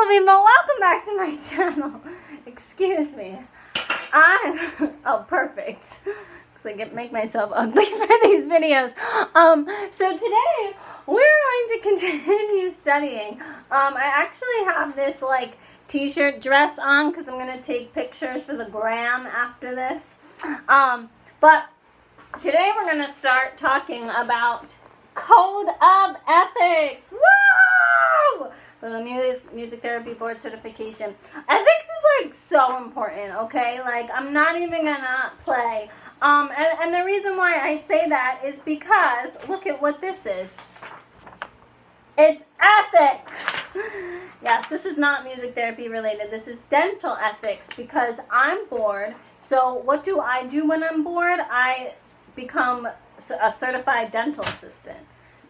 people, welcome back to my channel. Excuse me. Oh, perfect. Because I make myself ugly for these videos. So today, we're going to continue studying. I actually have this, like, t-shirt dress on because I'm going to take pictures for the gram after this. But today we're going to start talking about Code of Ethics. Woo! For the music therapy board certification. Ethics is like so important, okay? Like, I'm not even gonna play. And the reason why I say that is because look at what this is. It's ethics. Yes, this is not music therapy related. This is dental ethics because I'm bored. So what do I do when I'm bored? I become a certified dental assistant.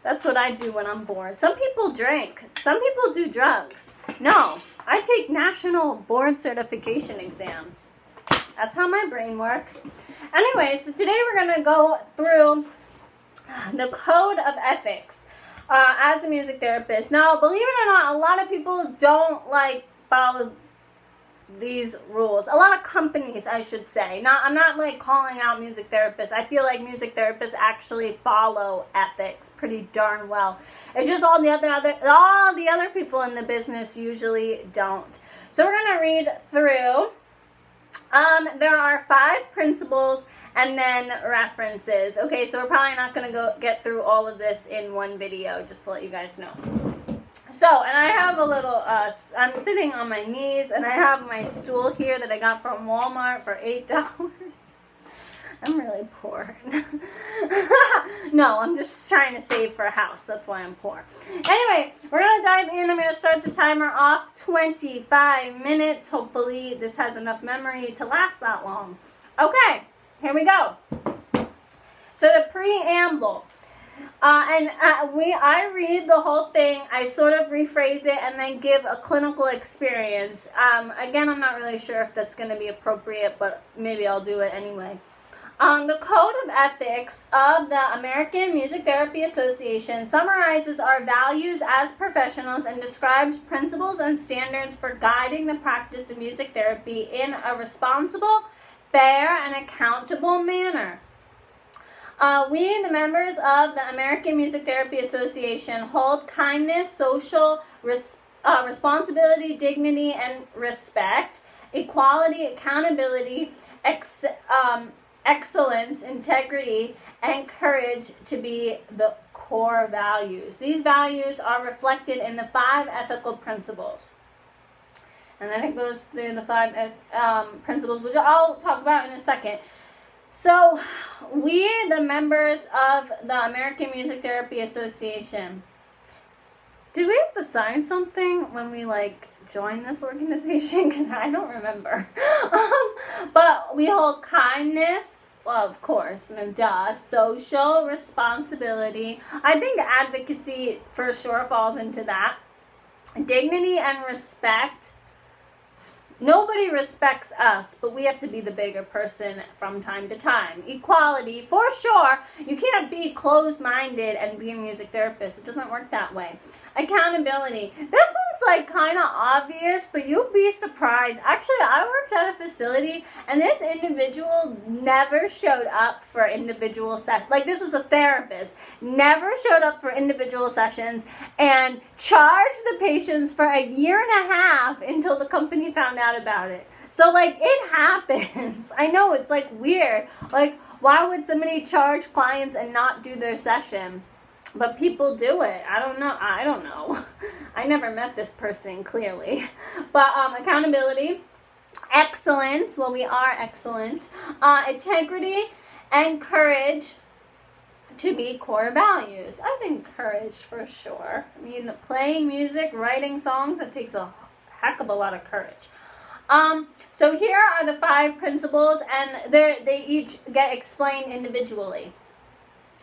That's what I do when I'm bored. Some people drink. Some people do drugs. No, I take national board certification exams. That's how my brain works. Anyway, so today we're going to go through the Code of Ethics as a music therapist. Now, believe it or not, a lot of people don't like follow these rules. A lot of companies, I should say. Now, I'm not like calling out music therapists. I feel like music therapists actually follow ethics pretty darn well. It's just all the other people in the business usually don't. So we're gonna read through. There are 5 principles and then references. Okay, so we're probably not gonna get through all of this in one video, just to let you guys know. So, and I have a little, I'm sitting on my knees, and I have my stool here that I got from Walmart for $8. I'm really poor. No, I'm just trying to save for a house. That's why I'm poor. Anyway, we're going to dive in. I'm going to start the timer off 25 minutes. Hopefully this has enough memory to last that long. Okay, here we go. So the preamble. I read the whole thing, I sort of rephrase it, and then give a clinical experience. Again, I'm not really sure if that's going to be appropriate, but maybe I'll do it anyway. The Code of Ethics of the American Music Therapy Association summarizes our values as professionals and describes principles and standards for guiding the practice of music therapy in a responsible, fair, and accountable manner. We, the members of the American Music Therapy Association, hold kindness, social responsibility, dignity, and respect, equality, accountability, excellence, integrity, and courage to be the core values. These values are reflected in the 5 ethical principles. And then it goes through the 5 principles, which I'll talk about in a second. So, we, the members of the American Music Therapy Association, did we have to sign something when we, like, joined this organization? Because I don't remember. But we hold kindness, well, of course, and duh, social responsibility. I think advocacy for sure falls into that. Dignity and respect. Nobody respects us, but we have to be the bigger person from time to time. Equality, for sure. You can't be closed-minded and be a music therapist. It doesn't work that way. Accountability. This one's like kind of obvious, but you'll be surprised. Actually, I worked at a facility, and this individual never showed up for individual sessions. Like, this was a therapist. Never showed up for individual sessions and charged the patients for a year and a half until the company found out about it. So, like, it happens. I know, it's like weird. Like, why would somebody charge clients and not do their session? But people do it. I don't know. I never met this person, clearly. But accountability, excellence, well, we are excellent, integrity, and courage to be core values. I think courage for sure. I mean, playing music, writing songs, that takes a heck of a lot of courage. So here are the 5 principles, and they each get explained individually.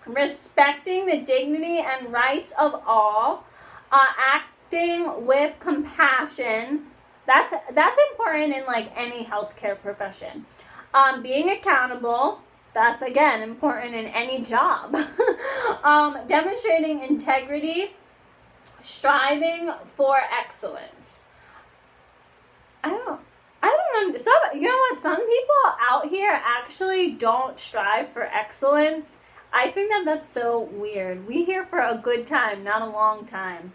Respecting the dignity and rights of all, acting with compassion. That's important in like any healthcare profession. Being accountable. That's again important in any job. Demonstrating integrity, striving for excellence. you know what? Some people out here actually don't strive for excellence. I think that that's so weird. We here for a good time, not a long time.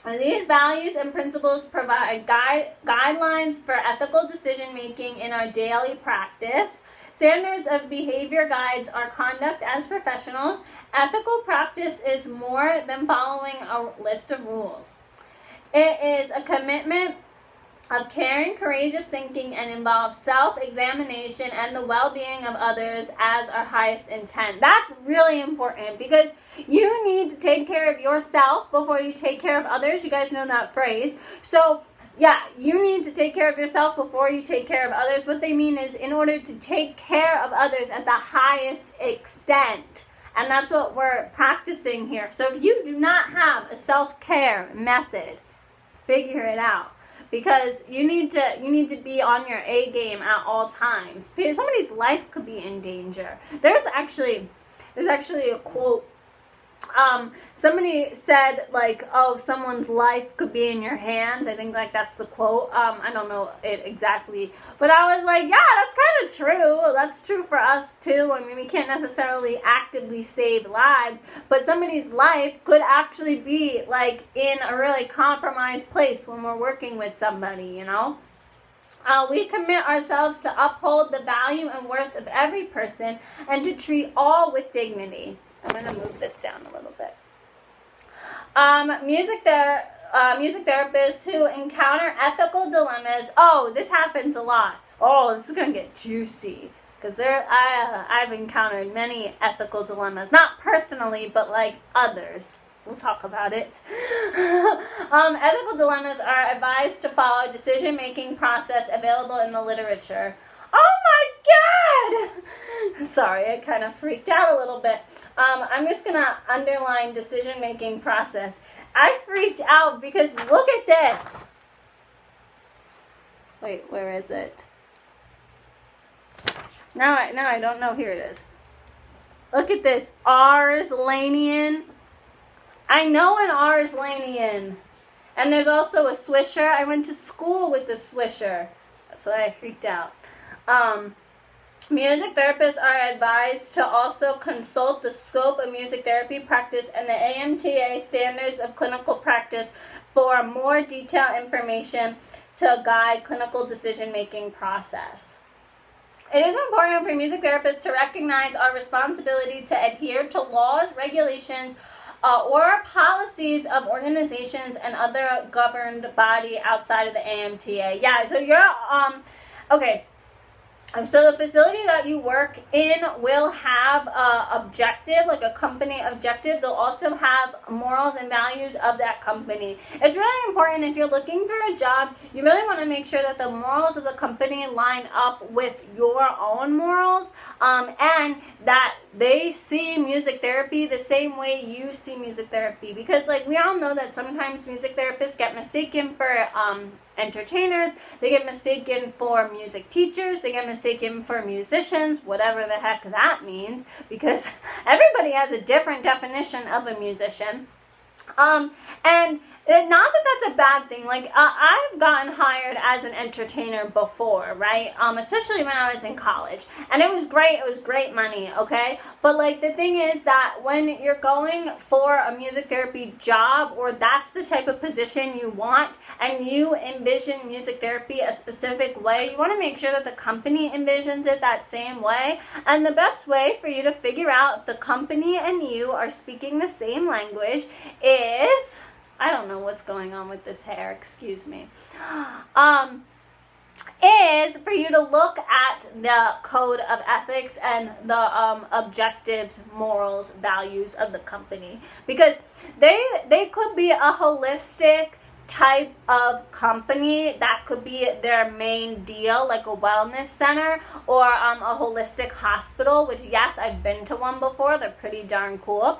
These values and principles provide guidelines for ethical decision making in our daily practice. Standards of behavior guides our conduct as professionals. Ethical practice is more than following a list of rules. It is a commitment of caring, courageous thinking, and involves self-examination and the well-being of others as our highest intent. That's really important because you need to take care of yourself before you take care of others. You guys know that phrase. So, yeah, you need to take care of yourself before you take care of others. What they mean is in order to take care of others at the highest extent. And that's what we're practicing here. So if you do not have a self-care method, figure it out. Because you need to be on your A game at all times. Because somebody's life could be in danger. There's actually a quote. Somebody said like, oh, someone's life could be in your hands. I think like that's the quote. I don't know it exactly, but I was like, yeah, that's kind of true. That's true for us too. I mean, we can't necessarily actively save lives, but somebody's life could actually be like in a really compromised place when we're working with somebody, you know. We commit ourselves to uphold the value and worth of every person and to treat all with dignity. I'm going to move this down a little bit. Music therapists who encounter ethical dilemmas. Oh, this happens a lot. Oh, this is going to get juicy. Because I've encountered many ethical dilemmas. Not personally, but like others. We'll talk about it. Ethical dilemmas are advised to follow decision-making process available in the literature. Oh my God! Sorry, I kind of freaked out a little bit. I'm just going to underline decision-making process. I freaked out because look at this. Wait, where is it? Now I don't know. Here it is. Look at this. Arslanian. I know an Arslanian. And there's also a Swisher. I went to school with the Swisher. That's why I freaked out. Music therapists are advised to also consult the scope of music therapy practice and the AMTA standards of clinical practice for more detailed information to guide clinical decision-making process. It is important for music therapists to recognize our responsibility to adhere to laws, regulations, or policies of organizations and other governed body outside of the AMTA. Yeah, so you're, okay. So the facility that you work in will have a objective, like a company objective. They'll also have morals and values of that company. It's really important if you're looking for a job, you really want to make sure that the morals of the company line up with your own morals, and that they see music therapy the same way you see music therapy. Because like we all know that sometimes music therapists get mistaken for entertainers, they get mistaken for music teachers, they get mistaken for musicians, whatever the heck that means, because everybody has a different definition of a musician. And not that that's a bad thing. Like, I've gotten hired as an entertainer before, right? Especially when I was in college. And it was great. It was great money, okay? But, like, the thing is that when you're going for a music therapy job, or that's the type of position you want, and you envision music therapy a specific way, you want to make sure that the company envisions it that same way. And the best way for you to figure out if the company and you are speaking the same language is... I don't know what's going on with this hair, excuse me. Is for you to look at the code of ethics and the objectives, morals, values of the company. Because they could be a holistic type of company that could be their main deal, like a wellness center or a holistic hospital, which yes, I've been to one before. They're pretty darn cool.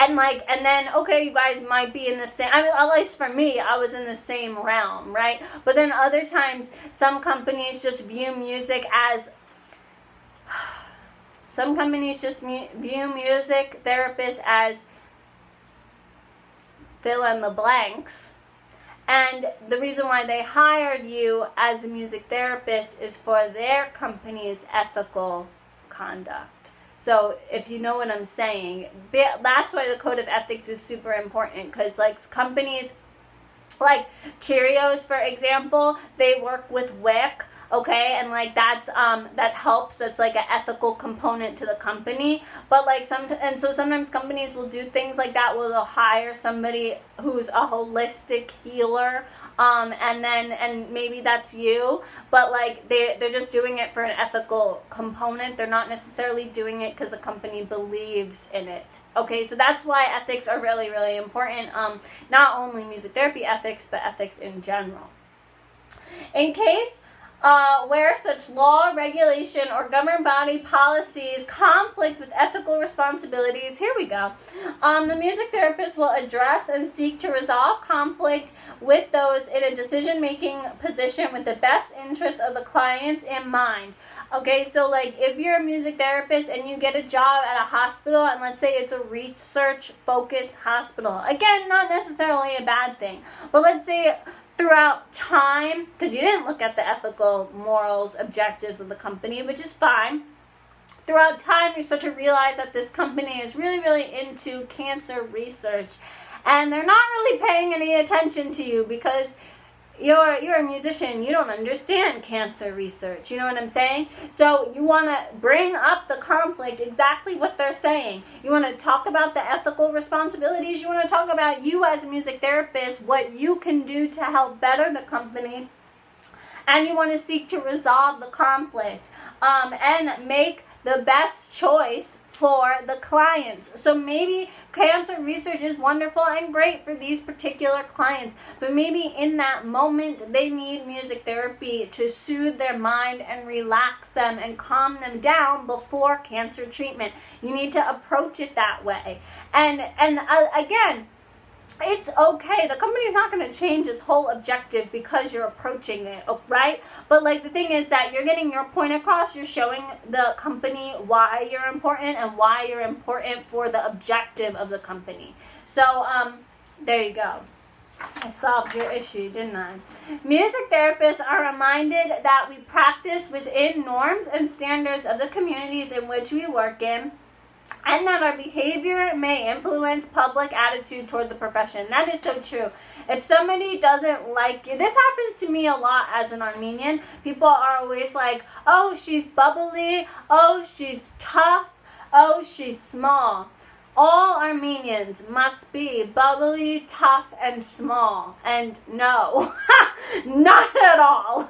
And then, okay, you guys might be in the same, I mean, at least for me, I was in the same realm, right? But then other times, some companies just view music as, view music therapists as fill in the blanks. And the reason why they hired you as a music therapist is for their company's ethical conduct. So if you know what I'm saying, that's why the code of ethics is super important, because like companies like Cheerios, for example, they work with WIC, okay, and like that's that helps. That's like an ethical component to the company. But like so sometimes companies will do things like that, where they'll hire somebody who's a holistic healer, and maybe that's you, but like they're just doing it for an ethical component. They're not necessarily doing it because the company believes in it. Okay, so that's why ethics are really, really important. Not only music therapy ethics, but ethics in general. In case where such law, regulation, or government body policies conflict with ethical responsibilities, here we go. The music therapist will address and seek to resolve conflict with those in a decision-making position with the best interests of the clients in mind. Okay, so like if you're a music therapist and you get a job at a hospital, and let's say it's a research-focused hospital, again, not necessarily a bad thing, but let's say throughout time, because you didn't look at the ethical, morals, objectives of the company, which is fine. Throughout time, you start to realize that this company is really, really into cancer research, and they're not really paying any attention to you because you're a musician. You don't understand cancer research. You know what I'm saying? So you want to bring up the conflict, exactly what they're saying. You want to talk about the ethical responsibilities. You want to talk about you as a music therapist, what you can do to help better the company. And you want to seek to resolve the conflict and make the best choice for the clients. So maybe cancer research is wonderful and great for these particular clients, but maybe in that moment they need music therapy to soothe their mind and relax them and calm them down before cancer treatment. You need to approach it that way. And again, it's okay. The company's not going to change its whole objective because you're approaching it, right? But like the thing is that you're getting your point across. You're showing the company why you're important and why you're important for the objective of the company. So there you go. I solved your issue, didn't I? Music therapists are reminded that we practice within norms and standards of the communities in which we work in, and that our behavior may influence public attitude toward the profession. That is so true. If somebody doesn't like you, this happens to me a lot as an Armenian. People are always like, oh, she's bubbly, oh, she's tough, oh, she's small. All Armenians must be bubbly, tough, and small. And no, not at all.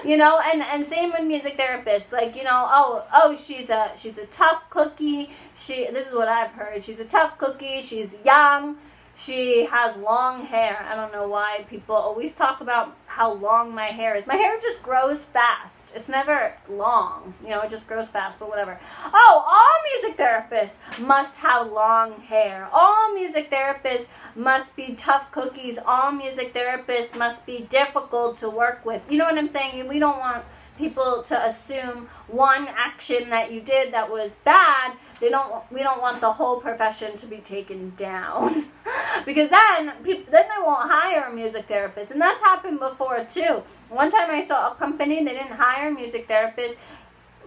You know, and same with music therapists. Like, you know, oh, she's a tough cookie. This is what I've heard. She's a tough cookie. She's young. She has long hair. I don't know why people always talk about how long my hair is. My hair just grows fast. It's never long. You know, it just grows fast, but whatever. Oh, all music therapists must have long hair. All music therapists must be tough cookies. All music therapists must be difficult to work with. You know what I'm saying? We don't want people to assume one action that you did that was bad. We don't want the whole profession to be taken down. Because then they won't hire a music therapist. And that's happened before too. One time I saw a company, they didn't hire a music therapist.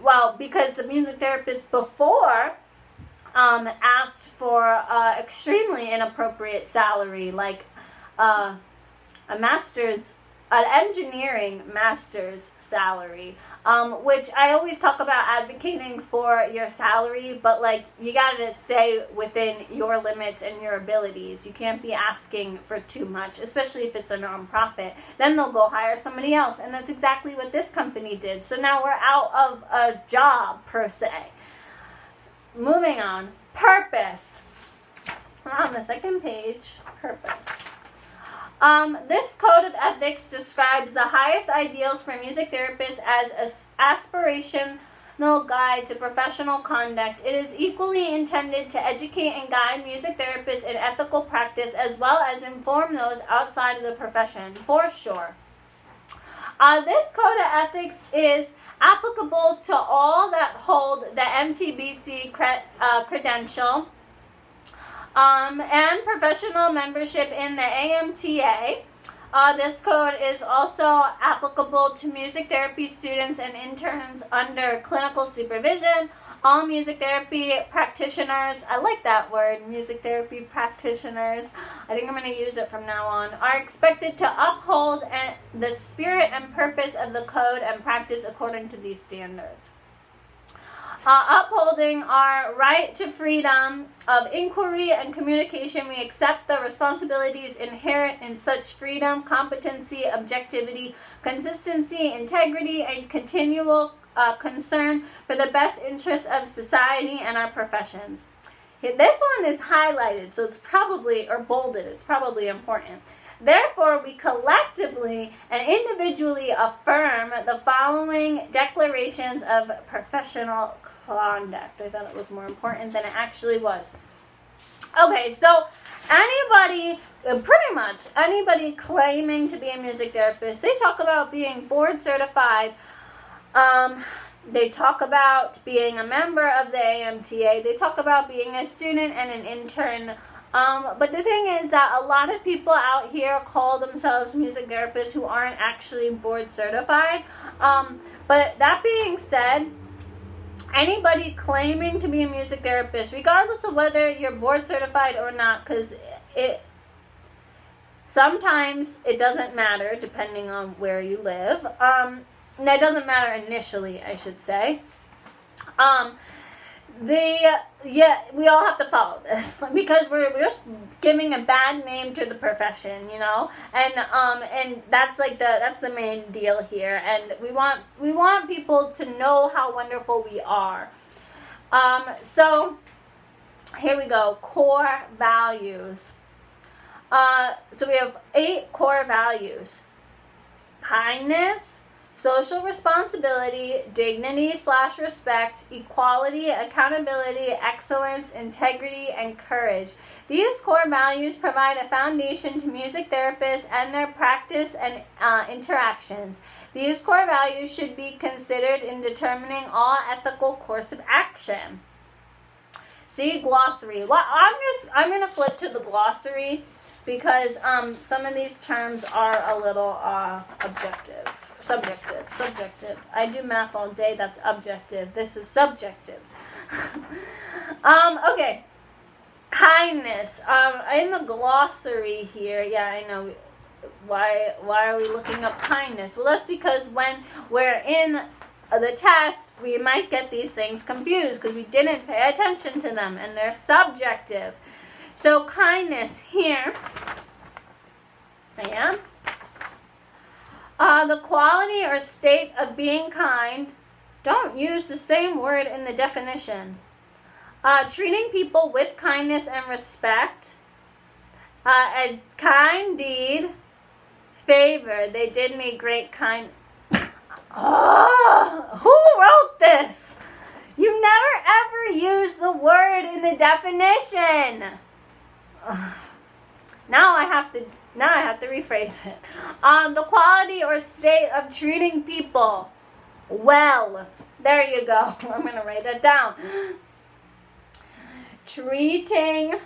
Well, because the music therapist before asked for extremely inappropriate salary, like an engineering master's salary, which I always talk about advocating for your salary, but like you gotta stay within your limits and your abilities. You can't be asking for too much, especially if it's a nonprofit. Then they'll go hire somebody else, and that's exactly what this company did. So now we're out of a job per se. Moving on, purpose. On the second page, purpose. This code of ethics describes the highest ideals for music therapists as an aspirational guide to professional conduct. It is equally intended to educate and guide music therapists in ethical practice, as well as inform those outside of the profession, for sure. This code of ethics is applicable to all that hold the MTBC credential, and professional membership in the AMTA, This code is also applicable to music therapy students and interns under clinical supervision. All music therapy practitioners, I like that word, music therapy practitioners, I think I'm going to use it from now on, are expected to uphold the spirit and purpose of the code and practice according to these standards. Upholding our right to freedom of inquiry and communication, we accept the responsibilities inherent in such freedom, competency, objectivity, consistency, integrity, and continual concern for the best interests of society and our professions. This one is highlighted, so it's probably, or bolded, it's probably important. Therefore, we collectively and individually affirm the following declarations of professional conduct. I thought it was more important than it actually was. Okay, so anybody, pretty much anybody claiming to be a music therapist, they talk about being board certified. They talk about being a member of the AMTA. They talk about being a student and an intern. But the thing is that a lot of people out here call themselves music therapists who aren't actually board certified. But that being said, anybody claiming to be a music therapist, regardless of whether you're board certified or not, because sometimes it doesn't matter depending on where you live. That doesn't matter initially, I should say. We all have to follow this because we're just giving a bad name to the profession, you know, and that's like that's the main deal here, and we want people to know how wonderful we are. So here we go, core values. So we have 8 core values: kindness, social responsibility, dignity/respect, equality, accountability, excellence, integrity, and courage. These core values provide a foundation to music therapists and their practice and interactions. These core values should be considered in determining all ethical course of action. See glossary. Well, I'm going to flip to the glossary because some of these terms are a little subjective. I do math all day, that's objective. This is subjective. Okay. Kindness. In the glossary here, yeah, I know. Why are we looking up kindness? Well, that's because when we're in the test, we might get these things confused because we didn't pay attention to them, and they're subjective. So kindness here, the quality or state of being kind. Don't use the same word in the definition. Treating people with kindness and respect. A kind deed. Favor. They did me great kind. Oh, who wrote this? You never ever use the word in the definition. Now I have to rephrase it. The quality or state of treating people well. There you go. I'm going to write that down. Treating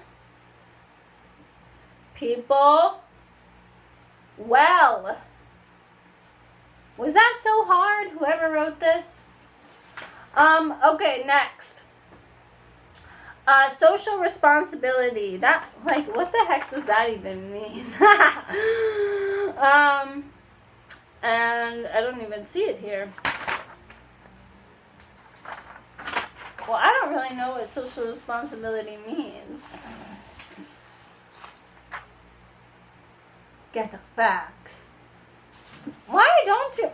people well. Was that so hard? Whoever wrote this? Okay, next. Social responsibility. That, like, what the heck does that even mean? And I don't even see it here. Well, I don't really know what social responsibility means. Get the facts. Why don't you?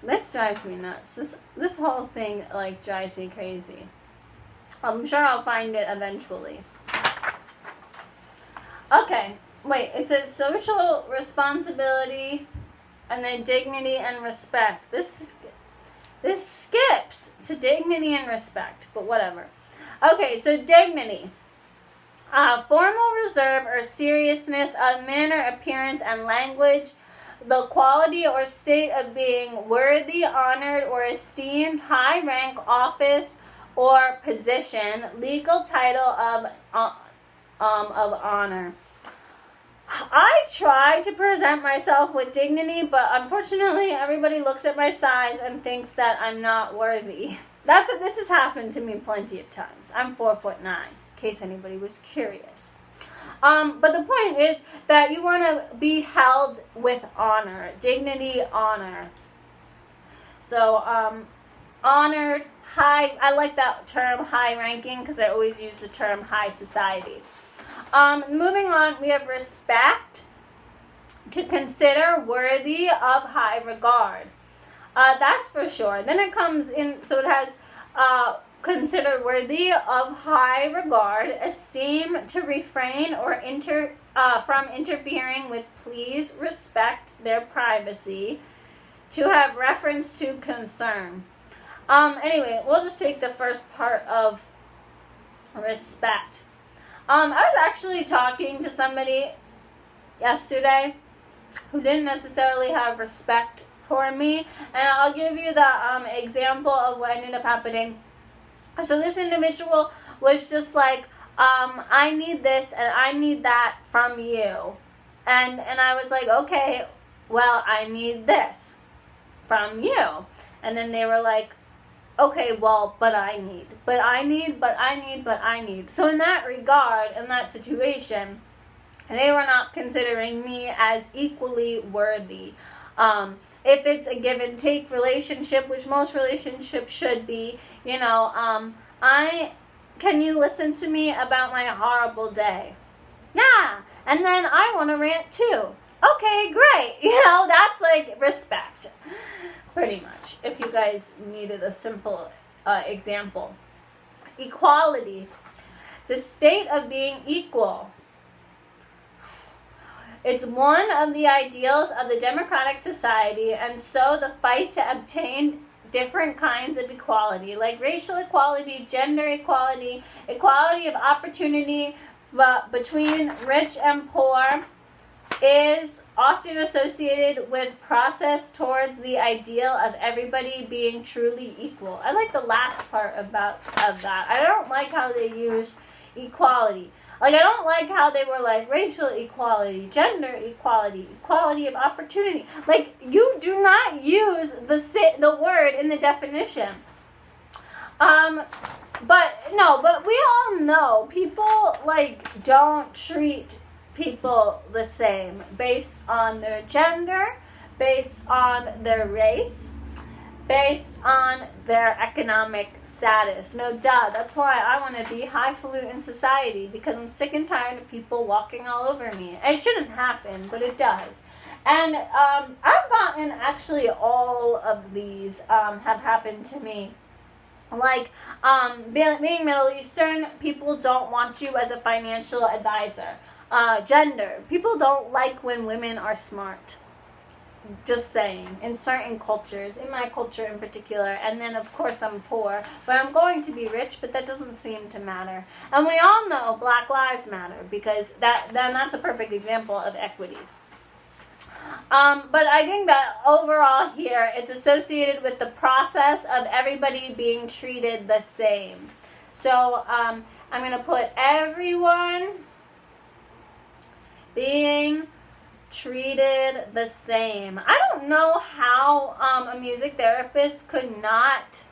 This drives me nuts. This whole thing, like, drives me crazy. I'm sure I'll find it eventually. Okay, wait, it says social responsibility and then dignity and respect. This skips to dignity and respect, but whatever. Okay, so dignity. Formal reserve or seriousness of manner, appearance, and language. The quality or state of being worthy, honored, or esteemed, high rank, office, or position, legal title of honor. I try to present myself with dignity, but unfortunately everybody looks at my size and thinks that I'm not worthy. This has happened to me plenty of times. I'm 4'9", in case anybody was curious. But the point is that you want to be held with honor, dignity, honor. So, honored, high, I like that term, high ranking, because I always use the term high society. Moving on, we have respect, to consider worthy of high regard. That's for sure. Then it comes in, so it has consider worthy of high regard, esteem, to refrain or from interfering with, please respect their privacy, to have reference to concern. Anyway, we'll just take the first part of respect. I was actually talking to somebody yesterday who didn't necessarily have respect for me, and I'll give you the example of what ended up happening. So this individual was just like, I need this and I need that from you. And I was like, okay, well, I need this from you. And then they were like, okay, well, but I need. So in that regard, in that situation, they were not considering me as equally worthy. If it's a give and take relationship, which most relationships should be, can you listen to me about my horrible day? Yeah, and then I want to rant too. Okay, great. That's like respect. Pretty much, if you guys needed a simple example. Equality, the state of being equal. It's one of the ideals of the democratic society, and so the fight to obtain different kinds of equality, like racial equality, gender equality, equality of opportunity between rich and poor, is often associated with process towards the ideal of everybody being truly equal. I like the last part of that. I don't like how they use equality. I don't like how they were like racial equality, gender equality, equality of opportunity. You do not use the word in the definition. But we all know people don't treat people the same based on their gender, based on their race, based on their economic status. No duh. That's why I want to be highfalutin in society, because I'm sick and tired of people walking all over me. It shouldn't happen, but it does. And I've gotten actually all of these have happened to me. Being Middle Eastern, people don't want you as a financial advisor. Gender, people don't like when women are smart. Just saying, in certain cultures, in my culture in particular, and then of course I'm poor, but I'm going to be rich, but that doesn't seem to matter. And we all know Black Lives Matter, because that's a perfect example of equity. But I think that overall here, it's associated with the process of everybody being treated the same. So I'm going to put everyone being treated the same. I don't know how a music therapist could not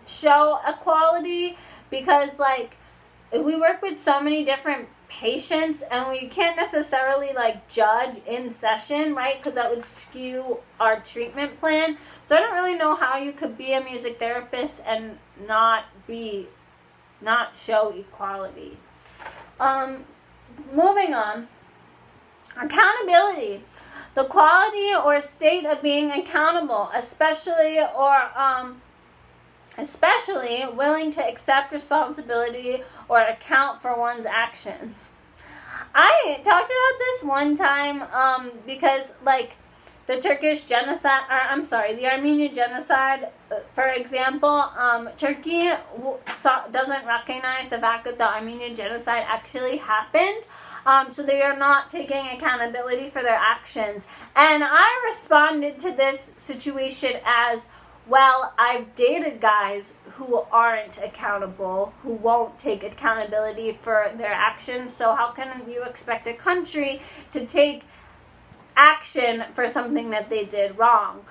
show equality, because we work with so many different patients and we can't necessarily judge in session, right? Because that would skew our treatment plan. So I don't really know how you could be a music therapist and not show equality. Moving on. Accountability, the quality or state of being accountable, especially willing to accept responsibility or account for one's actions. I talked about this one time because the Turkish genocide, the Armenian genocide, for example, Turkey doesn't recognize the fact that the Armenian genocide actually happened. So they are not taking accountability for their actions. And I responded to this situation as, well, I've dated guys who aren't accountable, who won't take accountability for their actions. So how can you expect a country to take action for something that they did wrong?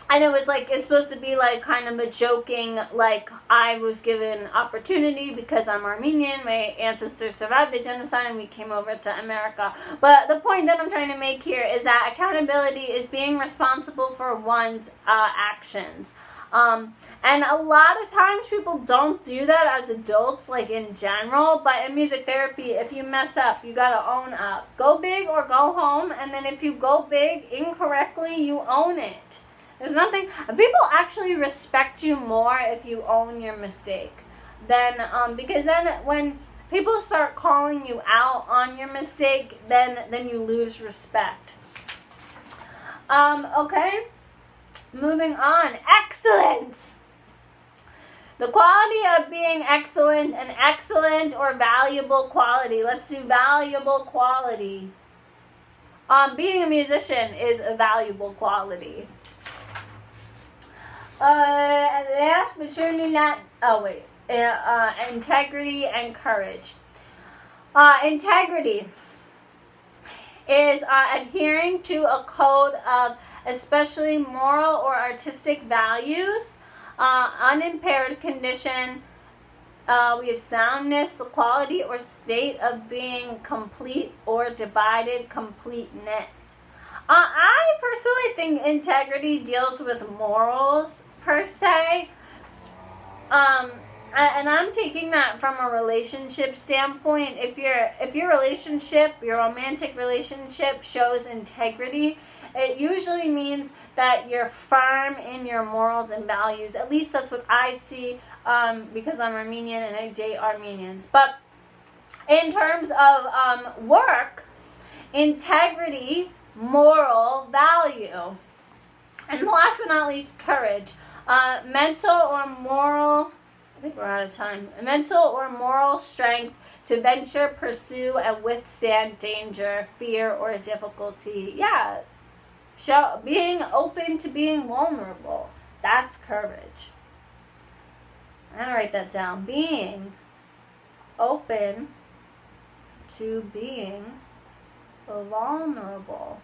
And it was like, it's supposed to be like kind of a joking, like, I was given opportunity because I'm Armenian, my ancestors survived the genocide and we came over to America. But the point that I'm trying to make here is that accountability is being responsible for one's actions. And a lot of times people don't do that as adults, like in general, but in music therapy, if you mess up, you gotta own up. Go big or go home, and then if you go big incorrectly, you own it. There's nothing, people actually respect you more if you own your mistake. Then, because then when people start calling you out on your mistake, then you lose respect. Okay, moving on. Excellence. The quality of being excellent, an excellent or valuable quality. Let's do valuable quality. Being a musician is a valuable quality. Last but surely not, integrity and courage. Integrity is adhering to a code of especially moral or artistic values, unimpaired condition. We have soundness, the quality or state of being complete or divided completeness. I personally think integrity deals with morals per se. And I'm taking that from a relationship standpoint. If your relationship, your romantic relationship shows integrity, it usually means that you're firm in your morals and values. At least that's what I see, because I'm Armenian and I date Armenians. But in terms of work, integrity, moral value, and last but not least, courage. Mental or moral, I think we're out of time. Mental or moral strength to venture, pursue, and withstand danger, fear, or difficulty. Yeah, being open to being vulnerable. That's courage. I'm gonna write that down. Being open to being vulnerable.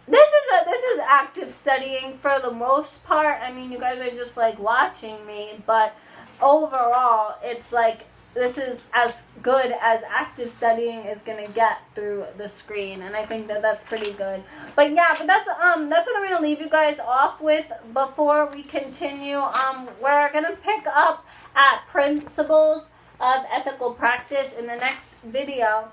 This is active studying for the most part. I mean, you guys are just like watching me, but overall, it's like this is as good as active studying is gonna get through the screen, and I think that that's pretty good. But yeah, that's what I'm gonna leave you guys off with before we continue. We're gonna pick up at principles of ethical practice in the next video.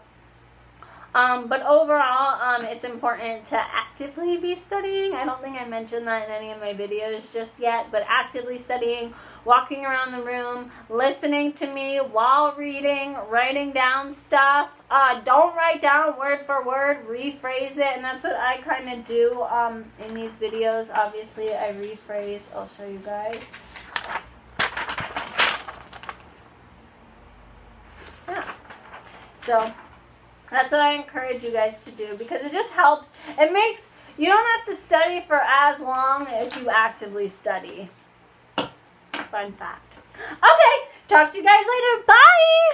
But overall, it's important to actively be studying. I don't think I mentioned that in any of my videos just yet, but actively studying, walking around the room, listening to me while reading, writing down stuff. Don't write down word for word, rephrase it, and that's what I kind of do in these videos. Obviously, I rephrase. I'll show you guys. Yeah. So that's what I encourage you guys to do, because it just helps. It makes, you don't have to study for as long if you actively study. Fun fact. Okay, talk to you guys later. Bye!